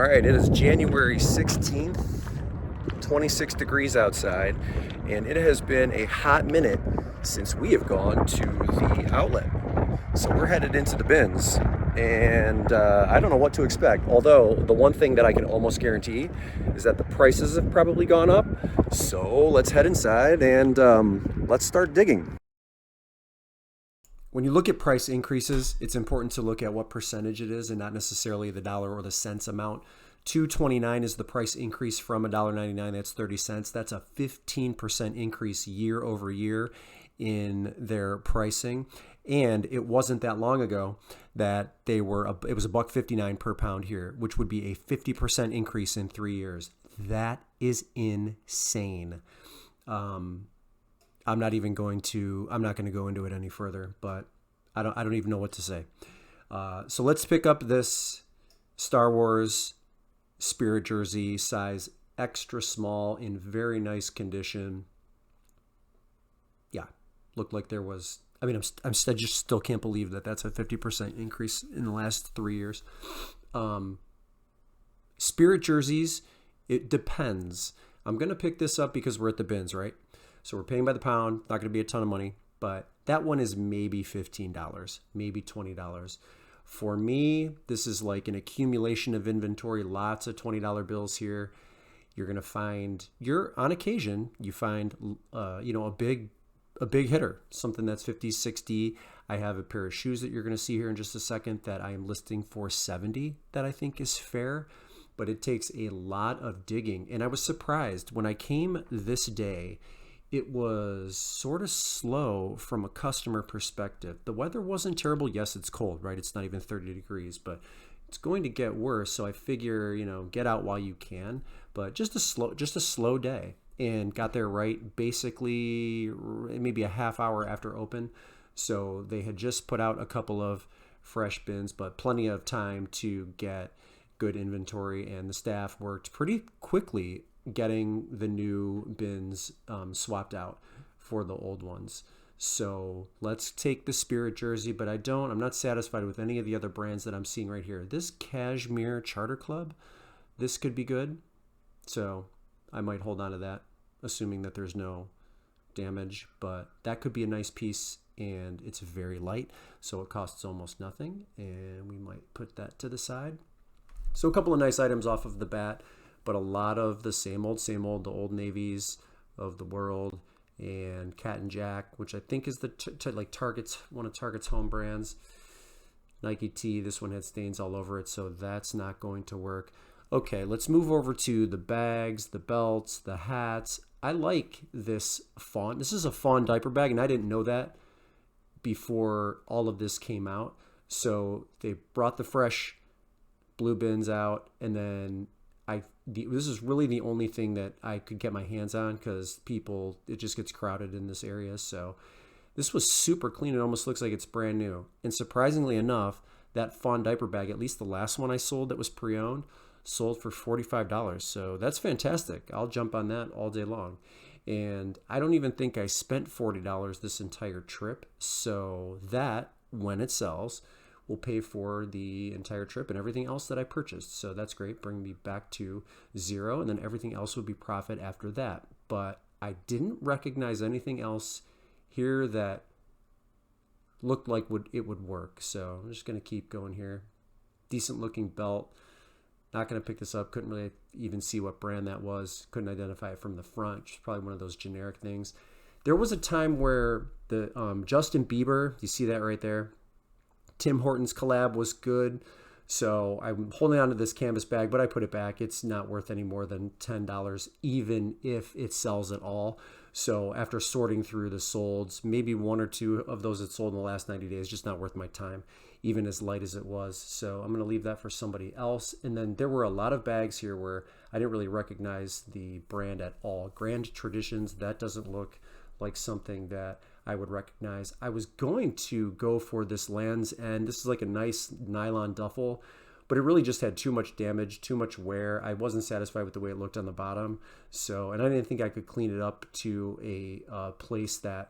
All right, it is January 16th, 26 degrees outside, and it has been a hot minute since we have gone to the outlet. So we're headed into the bins, and I don't know what to expect. Although, the one thing that I can almost guarantee is that the prices have probably gone up. So let's head inside and let's start digging. When you look at price increases, it's important to look at what percentage it is and not necessarily the dollar or the cents amount. 2.29 is the price increase from $1.99. That's 30 cents. That's a 15% increase year over year in their pricing. And it wasn't that long ago that it was $1.59 per pound here, which would be a 50% increase in 3 years. That is insane. I'm not going to go into it any further, but I don't even know what to say. So let's pick up this Star Wars Spirit jersey, size extra small, in very nice condition. Yeah, looked like there was. I mean, I just still can't believe that that's a 50% increase in the last 3 years. Spirit jerseys, it depends. I'm gonna pick this up because we're at the bins, right? So we're paying by the pound, not going to be a ton of money, but that one is maybe $15, maybe $20. For me, this is like an accumulation of inventory, lots of $20 bills here. You're going to find, on occasion, you find, a big hitter, something that's 50, 60. I have a pair of shoes that you're going to see here in just a second that I am listing for 70 that I think is fair, but it takes a lot of digging. And I was surprised when I came this day. It was sort of slow from a customer perspective. The weather wasn't terrible. Yes, it's cold, right? It's not even 30 degrees, but it's going to get worse. So I figure, get out while you can. But just a slow day, and got there right basically maybe a half hour after open. So they had just put out a couple of fresh bins, but plenty of time to get good inventory, and the staff worked pretty quickly getting the new bins swapped out for the old ones. So let's take the Spirit jersey, but I'm not satisfied with any of the other brands that I'm seeing right here. This Cashmere Charter Club, this could be good. So I might hold on to that, assuming that there's no damage, but that could be a nice piece, and it's very light, so it costs almost nothing, and we might put that to the side. So a couple of nice items off of the bat, but a lot of the same old, the Old Navies of the world, and Cat and Jack, which I think is the Target's, one of Target's home brands. Nike T, this one had stains all over it, so that's not going to work. Okay, let's move over to the bags, the belts, the hats. I like this fawn. This is a fawn diaper bag, and I didn't know that before all of this came out. So they brought the fresh blue bins out, and then this is really the only thing that I could get my hands on, because it just gets crowded in this area. So this was super clean. It almost looks like it's brand new. And surprisingly enough, that fawn diaper bag, at least the last one I sold that was pre-owned, sold for $45. So that's fantastic. I'll jump on that all day long. And I don't even think I spent $40 this entire trip. So that, when it sells, will pay for the entire trip and everything else that I purchased. So that's great. Bring me back to zero, and then everything else would be profit after that. But I didn't recognize anything else here that looked like it would work. So I'm just going to keep going here. Decent looking belt. Not going to pick this up. Couldn't really even see what brand that was. Couldn't identify it from the front. Just probably one of those generic things. There was a time where the Justin Bieber, you see that right there? Tim Hortons collab was good. So I'm holding on to this canvas bag, but I put it back. It's not worth any more than $10, even if it sells at all. So after sorting through the solds, maybe one or two of those that sold in the last 90 days, just not worth my time, even as light as it was. So I'm going to leave that for somebody else. And then there were a lot of bags here where I didn't really recognize the brand at all. Grand Traditions, that doesn't look like something that I would recognize. I was going to go for this Lands' End. This is like a nice nylon duffel, but it really just had too much damage, too much wear. I wasn't satisfied with the way it looked on the bottom. So, and I didn't think I could clean it up to a place that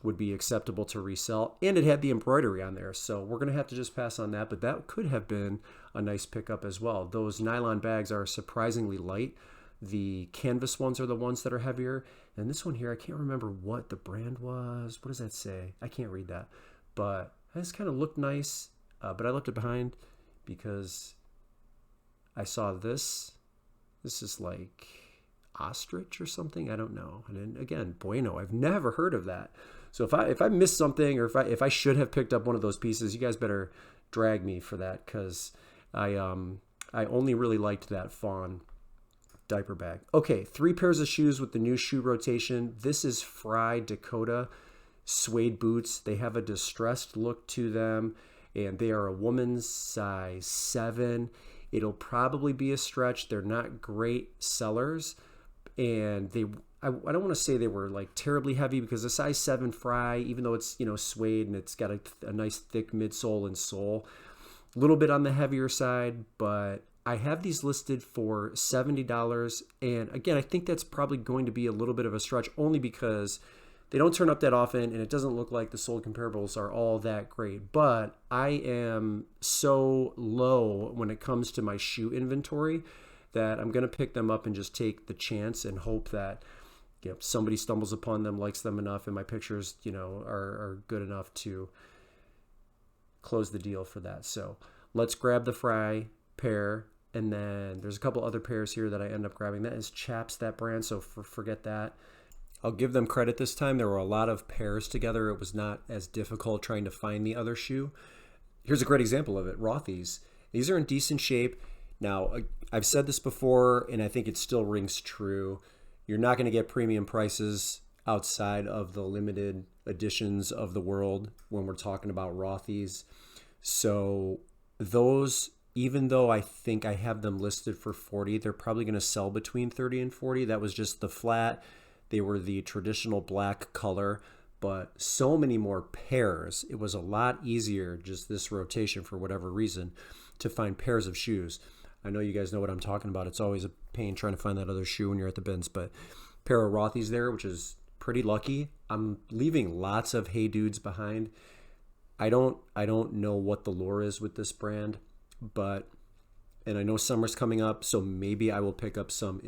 would be acceptable to resell, and it had the embroidery on there, so we're going to have to just pass on that, but that could have been a nice pickup as well. Those nylon bags are surprisingly light. The canvas ones are the ones that are heavier, and this one here, I can't remember what the brand was. What does that say? I can't read that, but this kind of looked nice, but I left it behind because I saw this. This is like ostrich or something, I don't know. And then again, bueno, I've never heard of that. So if I missed something, or if I should have picked up one of those pieces, you guys better drag me for that, because I only really liked that fawn diaper bag. Okay, 3 pairs of shoes with the new shoe rotation. This is Frye Dakota suede boots. They have a distressed look to them, and they are a woman's size 7. It'll probably be a stretch. They're not great sellers, and I don't want to say they were like terribly heavy, because a size 7 Frye, even though it's, you know, suede and it's got a nice thick midsole and sole, a little bit on the heavier side, but I have these listed for $70. And again, I think that's probably going to be a little bit of a stretch, only because they don't turn up that often, and it doesn't look like the sold comparables are all that great. But I am so low when it comes to my shoe inventory that I'm going to pick them up and just take the chance and hope that, you know, somebody stumbles upon them, likes them enough, and my pictures, you know, are good enough to close the deal for that. So let's grab the Frye pair, and then there's a couple other pairs here that I end up grabbing. That is Chaps, that brand, so forget that. I'll give them credit this time. There were a lot of pairs together. It was not as difficult trying to find the other shoe. Here's a great example of it, Rothy's. These are in decent shape. Now, I've said this before, and I think it still rings true. You're not going to get premium prices outside of the limited editions of the world when we're talking about Rothy's. So those, even though I think I have them listed for 40, they're probably going to sell between 30 and 40. That was just the flat. They were the traditional black color, but so many more pairs. It was a lot easier, just this rotation for whatever reason, to find pairs of shoes. I know you guys know what I'm talking about. It's always a pain trying to find that other shoe when you're at the bins, but pair of Rothy's there, which is pretty lucky. I'm leaving lots of Hey Dudes behind. I don't know what the lure is with this brand, but, and I know summer's coming up, so maybe I will pick up some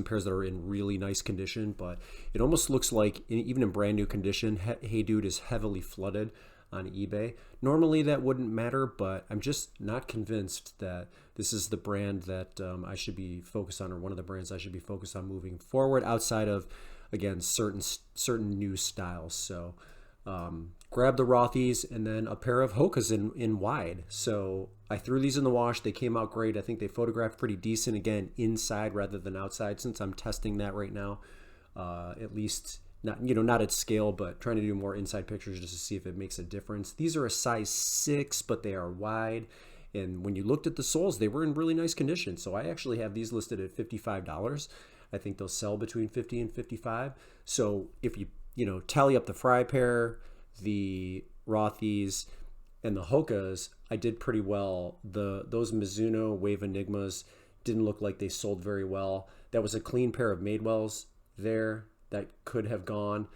pairs that are in really nice condition, but it almost looks like, even in brand new condition, Hey Dude is heavily flooded on eBay. Normally that wouldn't matter, but I'm just not convinced that this is the brand that I should be focused on, or one of the brands I should be focused on moving forward, outside of, again, certain new styles. So grab the Rothy's, and then a pair of Hoka's in wide. So I threw these in the wash. They came out great. I think they photographed pretty decent, again, inside rather than outside, since I'm testing that right now, at least not at scale, but trying to do more inside pictures just to see if it makes a difference. These are a size 6, but they are wide. And when you looked at the soles, they were in really nice condition. So I actually have these listed at $55. I think they'll sell between $50 and $55. So if you tally up the Frye pair, the Rothy's, and the Hoka's, I did pretty well. Those Mizuno Wave Enigmas didn't look like they sold very well. That was a clean pair of Madewells there that could have gone.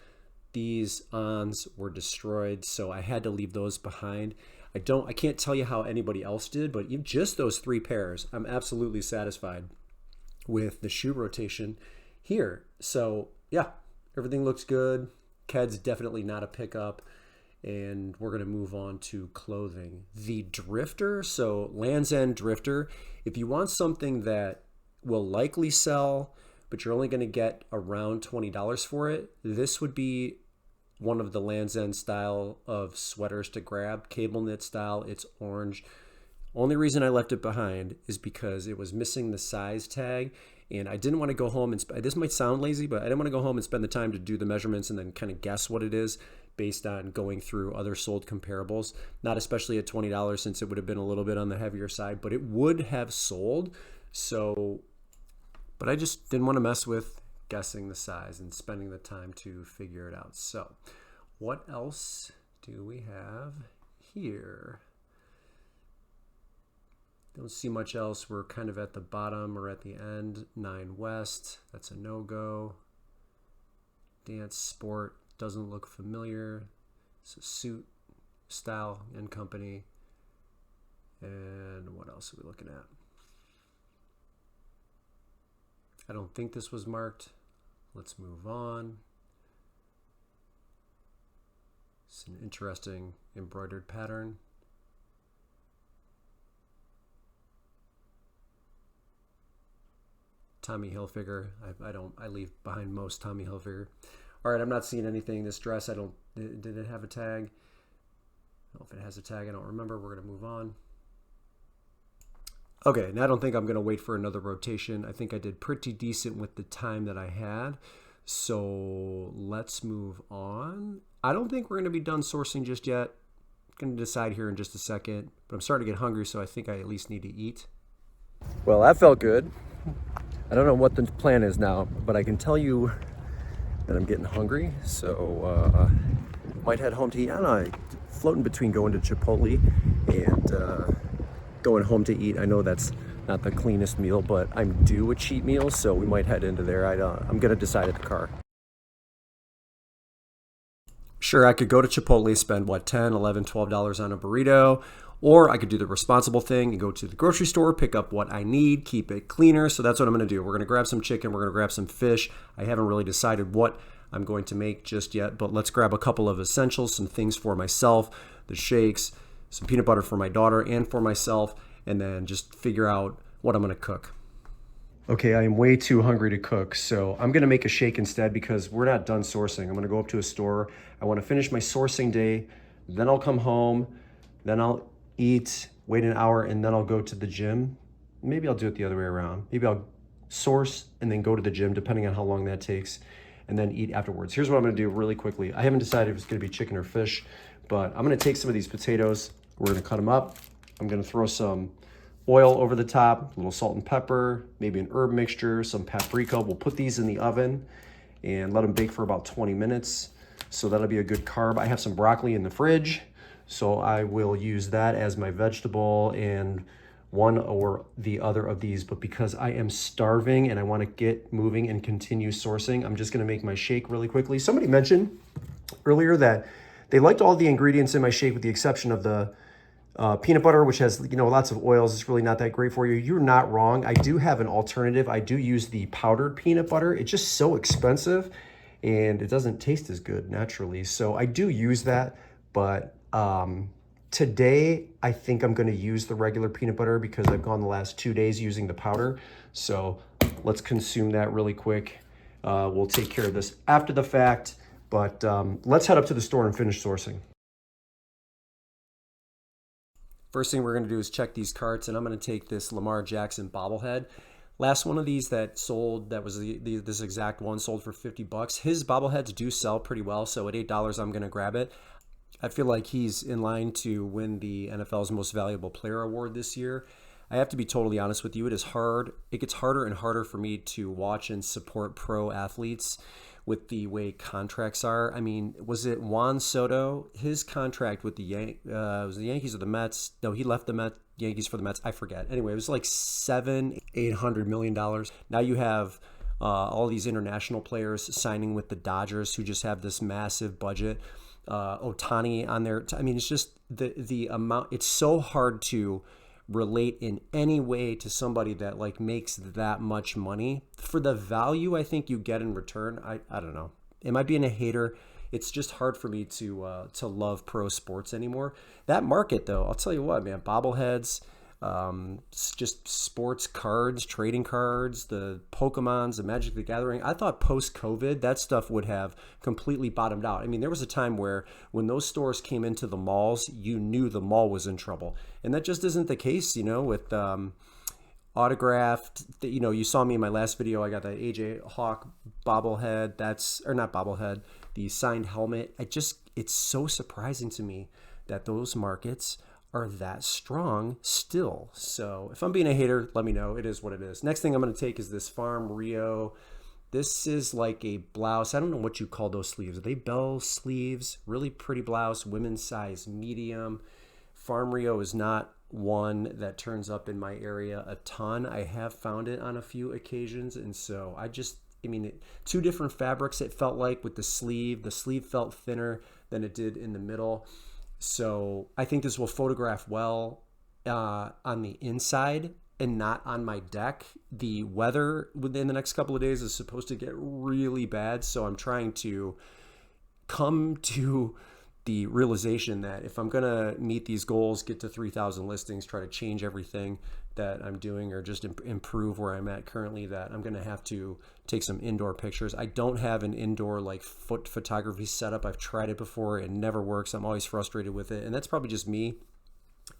These Ons were destroyed, so I had to leave those behind. I can't tell you how anybody else did, but just those 3 pairs, I'm absolutely satisfied with the shoe rotation here. So yeah, everything looks good. Ked's definitely not a pickup, and we're going to move on to clothing. The Drifter, so Lands' End Drifter, if you want something that will likely sell, but you're only going to get around $20 for it, this would be one of the Lands' End style of sweaters to grab, cable knit style. It's orange. Only reason I left it behind is because it was missing the size tag, and I didn't want to go home and this might sound lazy, but I didn't want to go home and spend the time to do the measurements and then kind of guess what it is based on going through other sold comparables. Not especially at $20, since it would have been a little bit on the heavier side, but it would have sold. So, but I just didn't want to mess with guessing the size and spending the time to figure it out. So what else do we have here? Don't see much else. We're kind of at the bottom or at the end. 9 West, that's a no-go. Dance Sport, doesn't look familiar. It's a Suit Style and Company. And what else are we looking at? I don't think this was marked. Let's move on. It's an interesting embroidered pattern. Tommy Hilfiger. I leave behind most Tommy Hilfiger. All right, I'm not seeing anything. This dress, did it have a tag? I don't know if it has a tag. I don't remember. We're going to move on. Okay, now I don't think I'm going to wait for another rotation. I think I did pretty decent with the time that I had. So let's move on. I don't think we're going to be done sourcing just yet. I'm going to decide here in just a second. But I'm starting to get hungry, so I think I at least need to eat. Well, that felt good. I don't know what the plan is now, but I can tell you that I'm getting hungry. So might head home to eat. I don't know, I'm floating between going to Chipotle and going home to eat. I know that's not the cleanest meal, but I'm due a cheat meal, so we might head into there. I'm gonna decide at the car. Sure, I could go to Chipotle, spend what, $10, $11, $12 on a burrito, or I could do the responsible thing and go to the grocery store, pick up what I need, keep it cleaner. So that's what I'm gonna do. We're gonna grab some chicken, we're gonna grab some fish. I haven't really decided what I'm going to make just yet, but let's grab a couple of essentials, some things for myself, the shakes, some peanut butter for my daughter and for myself, and then just figure out what I'm gonna cook. Okay, I am way too hungry to cook, so I'm gonna make a shake instead because we're not done sourcing. I'm gonna go up to a store. I wanna finish my sourcing day, then I'll come home, then I'll eat, wait an hour, and then I'll go to the gym. Maybe I'll do it the other way around. Maybe I'll source and then go to the gym, depending on how long that takes, and then eat afterwards. Here's what I'm gonna do really quickly. I haven't decided if it's gonna be chicken or fish, but I'm gonna take some of these potatoes, we're gonna cut them up. I'm gonna throw some oil over the top, a little salt and pepper, maybe an herb mixture, some paprika. We'll put these in the oven and let them bake for about 20 minutes. So that'll be a good carb. I have some broccoli in the fridge, so I will use that as my vegetable and one or the other of these. But because I am starving and I want to get moving and continue sourcing, I'm just gonna make my shake really quickly. Somebody mentioned earlier that they liked all the ingredients in my shake with the exception of the peanut butter, which has, lots of oils. It's really not that great for you. You're not wrong. I do have an alternative. I do use the powdered peanut butter. It's just so expensive and it doesn't taste as good naturally. So I do use that, but today I think I'm gonna use the regular peanut butter because I've gone the last 2 days using the powder. So let's consume that really quick. We'll take care of this after the fact, but let's head up to the store and finish sourcing. First thing we're going to do is check these carts, and I'm going to take this Lamar Jackson bobblehead. Last one of these that sold, that was this exact one, sold for $50. His bobbleheads do sell pretty well, so at $8 I'm going to grab it. I feel like he's in line to win the NFL's Most Valuable Player award this year. I have to be totally honest with you, it is hard. It gets harder and harder for me to watch and support pro athletes with the way contracts are. I mean, was it Juan Soto? His contract with the was the Yankees or the Mets? No, he left the Yankees for the Mets. I forget. Anyway, it was like $800 million. Now you have all these international players signing with the Dodgers who just have this massive budget. Ohtani on there. I mean, it's just the amount. It's so hard to relate in any way to somebody that like makes that much money for the value I think you get in return. I don't know. Am I being a hater? It's just hard for me to love pro sports anymore. That market though, I'll tell you what, man, bobbleheads, just sports cards, trading cards, the Pokemons, the Magic the Gathering. I thought post-COVID that stuff would have completely bottomed out. I mean, there was a time where when those stores came into the malls, you knew the mall was in trouble. And that just isn't the case, with autographed, you saw me in my last video. I got the AJ Hawk bobblehead. Not bobblehead, the signed helmet. It's so surprising to me that those markets are that strong still. So if I'm being a hater, let me know. It is what it is. Next thing I'm going to take is this Farm Rio. This is like a blouse. I don't know what you call those sleeves. Are they bell sleeves? Really pretty blouse, women's size medium. Farm Rio is not one that turns up in my area a ton. I have found it on a few occasions, and so two different fabrics it felt like with the sleeve. The sleeve felt thinner than it did in the middle. So I think this will photograph well on the inside and not on my deck. The weather within the next couple of days is supposed to get really bad. So I'm trying to come to the realization that if I'm going to meet these goals, get to 3,000 listings, try to change everything that I'm doing or just improve where I'm at currently, that I'm going to have to take some indoor pictures. I don't have an indoor like foot photography setup. I've tried it before. It never works. I'm always frustrated with it. And that's probably just me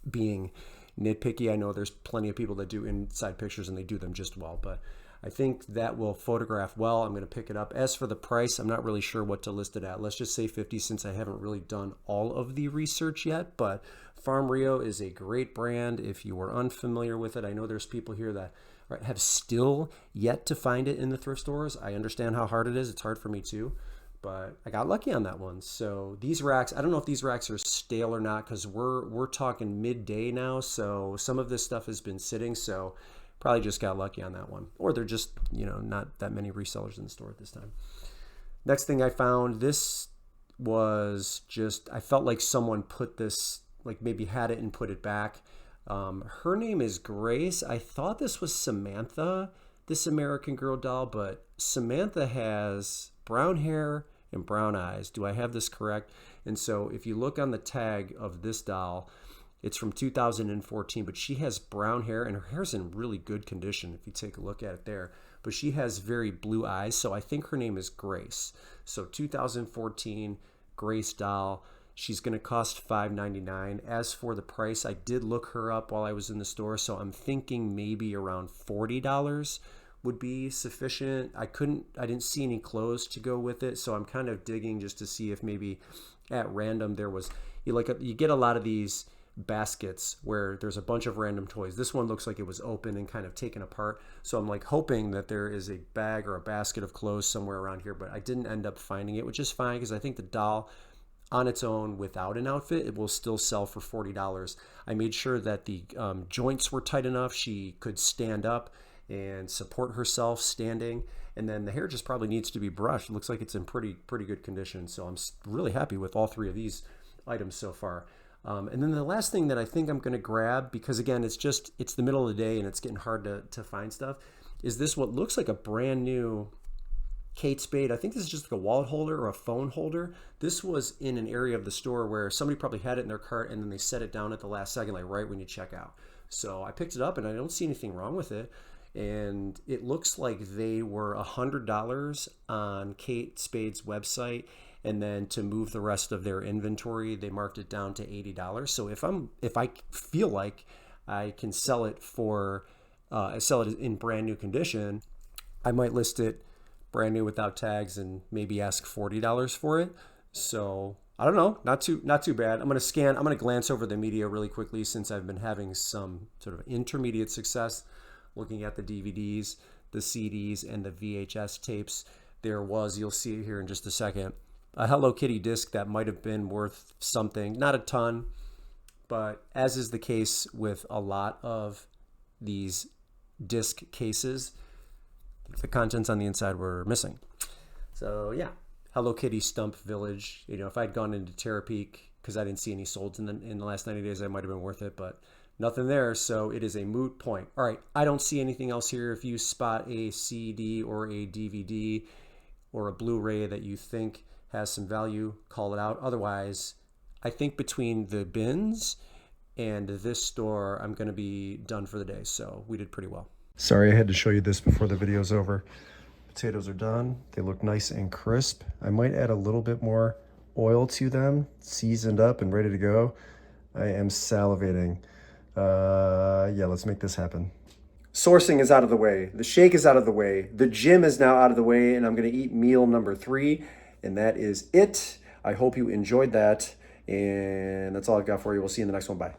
being nitpicky. I know there's plenty of people that do inside pictures and they do them just well, but I think that will photograph well. I'm going to pick it up. As for the price, I'm not really sure what to list it at. Let's just say 50 since I haven't really done all of the research yet, but Farm Rio is a great brand. If you are unfamiliar with it, I know there's people here that have still yet to find it in the thrift stores. I understand how hard it is. It's hard for me too, but I got lucky on that one. So these racks, I don't know if these racks are stale or not because we're talking midday now. So some of this stuff has been sitting. So probably just got lucky on that one. Or they're just, not that many resellers in the store at this time. Next thing I found, this was just, I felt like someone put this, like maybe had it and put it back. Her name is Grace. I thought this was Samantha, this American Girl doll, but Samantha has brown hair and brown eyes. Do I have this correct? And so if you look on the tag of this doll, it's from 2014, but she has brown hair and her hair's in really good condition if you take a look at it there. But she has very blue eyes, so I think her name is Grace. So 2014 Grace doll. She's going to cost $5.99. As for the price, I did look her up while I was in the store, so I'm thinking maybe around $40 would be sufficient. I didn't see any clothes to go with it, so I'm kind of digging just to see if maybe at random there was, you get a lot of these baskets where there's a bunch of random toys. This one looks like it was open and kind of taken apart. So I'm like hoping that there is a bag or a basket of clothes somewhere around here, but I didn't end up finding it, which is fine because I think the doll on its own without an outfit, it will still sell for $40. I made sure that the joints were tight enough. She could stand up and support herself standing. And then the hair just probably needs to be brushed. It looks like it's in pretty good condition. So I'm really happy with all three of these items so far. And then the last thing that I think I'm going to grab, because again, it's the middle of the day and it's getting hard to find stuff, is this what looks like a brand new Kate Spade. I think this is just like a wallet holder or a phone holder. This was in an area of the store where somebody probably had it in their cart and then they set it down at the last second, like right when you check out. So I picked it up and I don't see anything wrong with it. And it looks like they were $100 on Kate Spade's website. And then to move the rest of their inventory, they marked it down to $80. So if I feel like I can sell it in brand new condition, I might list it brand new without tags and maybe ask $40 for it. So I don't know, not too bad. I'm gonna glance over the media really quickly since I've been having some sort of intermediate success looking at the DVDs, the CDs, and the VHS tapes. There was, you'll see it here in just a second, a Hello Kitty disc that might have been worth something, not a ton, but as is the case with a lot of these disc cases, the contents on the inside were missing. So yeah, Hello Kitty Stump Village. If I'd gone into Terapeak because I didn't see any solds in the last 90 days, that might have been worth it, but nothing there, so it is a moot point. All right, I don't see anything else here. If you spot a CD or a DVD or a Blu-ray that you think has some value, call it out. Otherwise, I think between the bins and this store, I'm going to be done for the day, so we did pretty well. Sorry, I had to show you this before the video's over. Potatoes are done. They look nice and crisp. I might add a little bit more oil to them, seasoned up and ready to go. I am salivating. Yeah, let's make this happen. Sourcing is out of the way. The shake is out of the way. The gym is now out of the way, and I'm going to eat meal number 3, and that is it. I hope you enjoyed that, and that's all I've got for you. We'll see you in the next one. Bye.